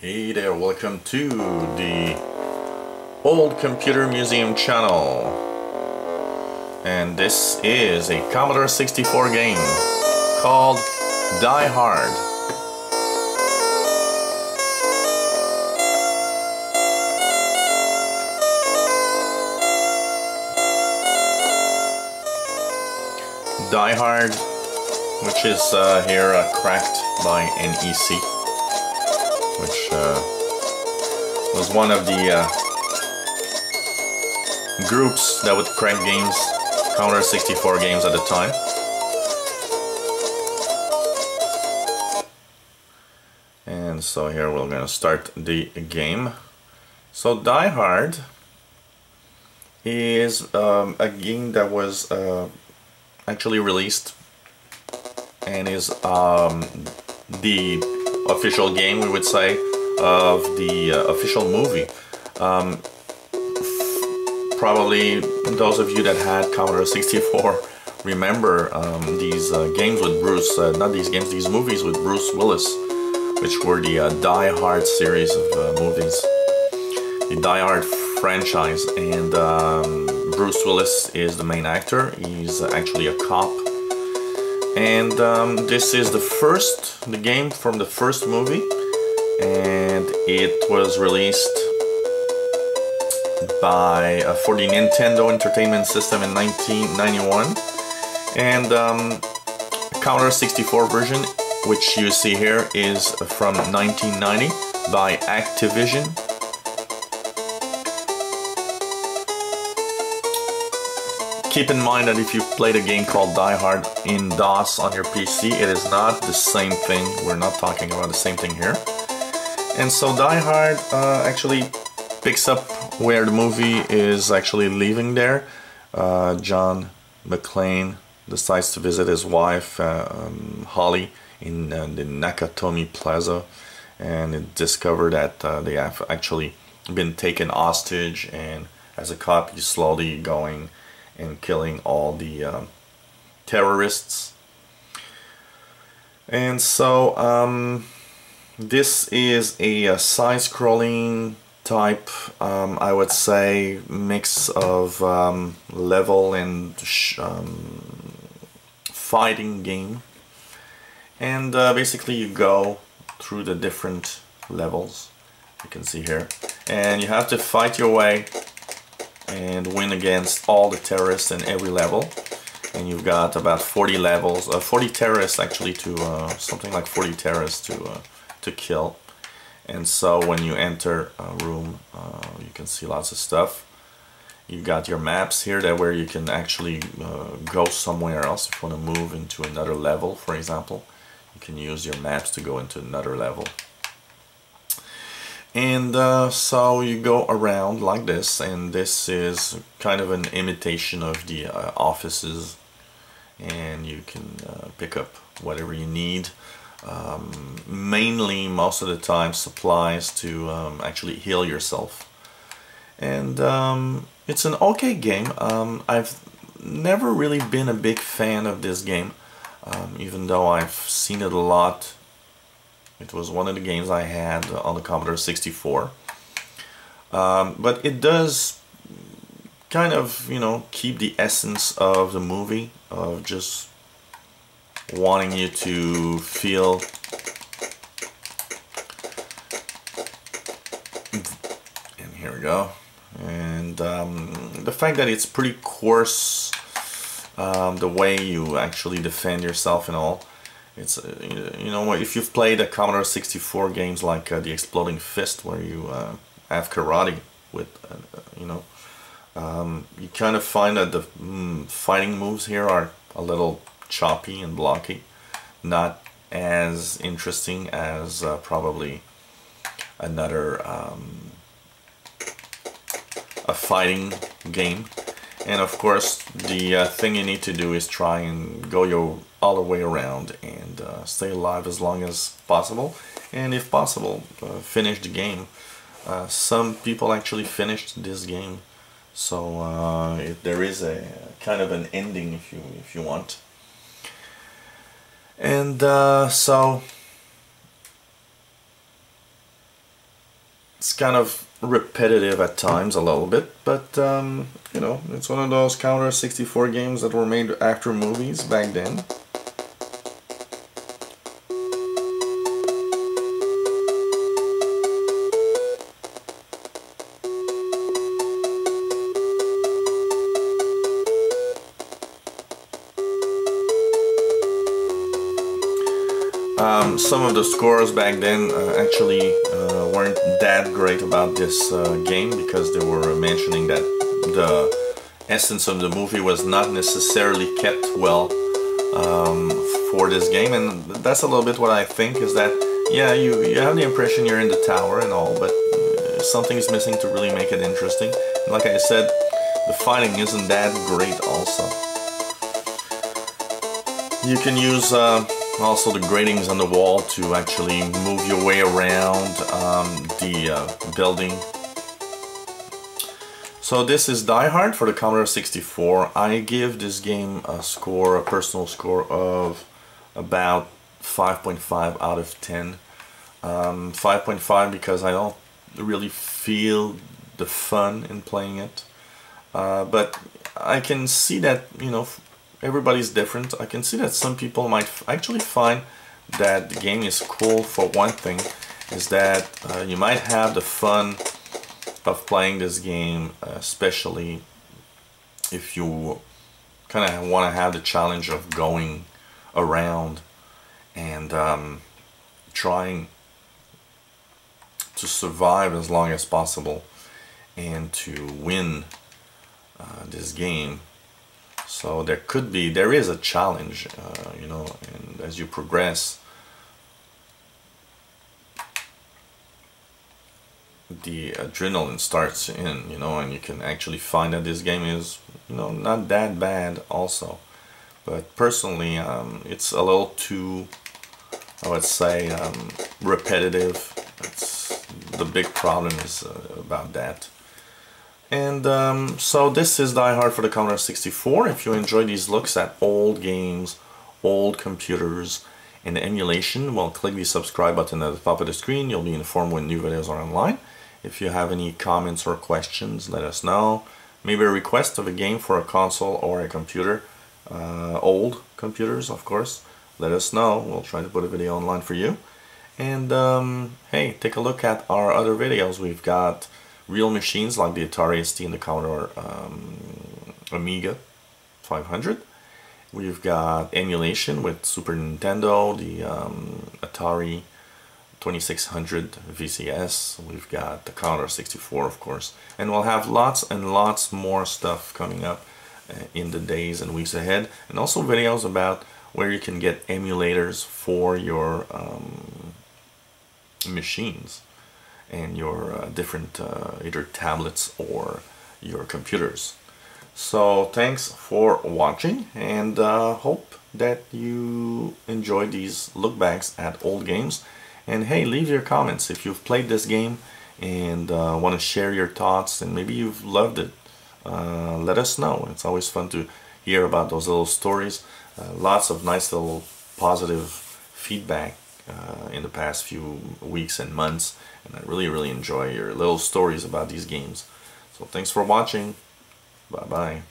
Hey there, welcome to the Old Computer Museum channel. And this is a Commodore 64 game called Die Hard. Die Hard, which is here cracked by NEC. Which was one of the groups that would crack games, Commodore 64 games at the time. And so here we're gonna start the game. So Die Hard is a game that was actually released and is the official game, we would say, of the official movie. Probably those of you that had Commodore 64 remember these games with Bruce, not these games, these movies with Bruce Willis, which were the Die Hard series of movies, the Die Hard franchise. And Bruce Willis is the main actor. He's actually a cop. And this is the game from the first movie, and it was released for the Nintendo Entertainment System in 1991, and Commodore 64 version, which you see here, is from 1990 by Activision. Keep in mind that if you played a game called Die Hard in DOS on your PC, it is not the same thing. We're not talking about the same thing here. And so Die Hard actually picks up where the movie is actually leaving there. John McClane decides to visit his wife, Holly, in the Nakatomi Plaza, and discover that they have actually been taken hostage, and as a cop he's slowly going and killing all the terrorists. And so this is a side-scrolling type, I would say, mix of level and fighting game. And basically you go through the different levels, you can see here, and you have to fight your way and win against all the terrorists in every level. And you've got about 40 levels, 40 terrorists actually, to something like 40 terrorists to kill. And so when you enter a room, you can see lots of stuff. You've got your maps here that where you can actually go somewhere else. If you want to move into another level, for example, you can use your maps to go into another level. And so you go around like this, and this is kind of an imitation of the offices, and you can pick up whatever you need. Mainly, most of the time, supplies to actually heal yourself. And it's an okay game. I've never really been a big fan of this game, even though I've seen it a lot. It was one of the games I had on the Commodore 64. But it does kind of, you know, keep the essence of the movie, of just wanting you to feel and here we go. And the fact that it's pretty coarse, the way you actually defend yourself and all. It's, you know, if you've played a Commodore 64 games like the Exploding Fist, where you have karate with, you know, you kind of find that the fighting moves here are a little choppy and blocky, not as interesting as probably another a fighting game. And of course, the thing you need to do is try and go all the way around and stay alive as long as possible, and if possible, finish the game. Some people actually finished this game, so there is a kind of an ending if you want. And so It's kind of repetitive at times, a little bit, but you know, it's one of those Commodore 64 games that were made after movies back then. Some of the scores back then actually weren't that great about this game, because they were mentioning that the essence of the movie was not necessarily kept well for this game, and that's a little bit what I think, is that yeah, you have the impression you're in the tower and all, but something's missing to really make it interesting. And like I said, the fighting isn't that great also. You can use also the gratings on the wall to actually move your way around the building. So this is Die Hard for the Commodore 64. I give this game a score, a personal score of about 5.5 out of 10. 5.5 because I don't really feel the fun in playing it. But I can see that, you know, everybody's different. I can see that some people might actually find that the game is cool. For one thing, is that you might have the fun of playing this game, especially if you kind of want to have the challenge of going around and trying to survive as long as possible and to win this game. So there is a challenge, you know, and as you progress, the adrenaline starts in, you know, and you can actually find that this game is, you know, not that bad also. But personally, it's a little too, I would say, repetitive. It's the big problem is about that. And so this is Die Hard for the Commodore 64. If you enjoy these looks at old games, old computers, and emulation, well, click the subscribe button at the top of the screen. You'll be informed when new videos are online. If you have any comments or questions, let us know. Maybe a request of a game for a console or a computer, old computers, of course. Let us know. We'll try to put a video online for you. And hey, take a look at our other videos. We've got real machines like the Atari ST and the Commodore Amiga 500. We've got emulation with Super Nintendo, the Atari 2600 VCS. We've got the Commodore 64, of course. And we'll have lots and lots more stuff coming up in the days and weeks ahead. And also videos about where you can get emulators for your machines and your different either tablets or your computers. So thanks for watching, and hope that you enjoy these look backs at old games. And hey, leave your comments if you've played this game and want to share your thoughts, and maybe you've loved it. Let us know. It's always fun to hear about those little stories. Lots of nice little positive feedback in the past few weeks and months, and I really enjoy your little stories about these games. So thanks for watching. Bye bye.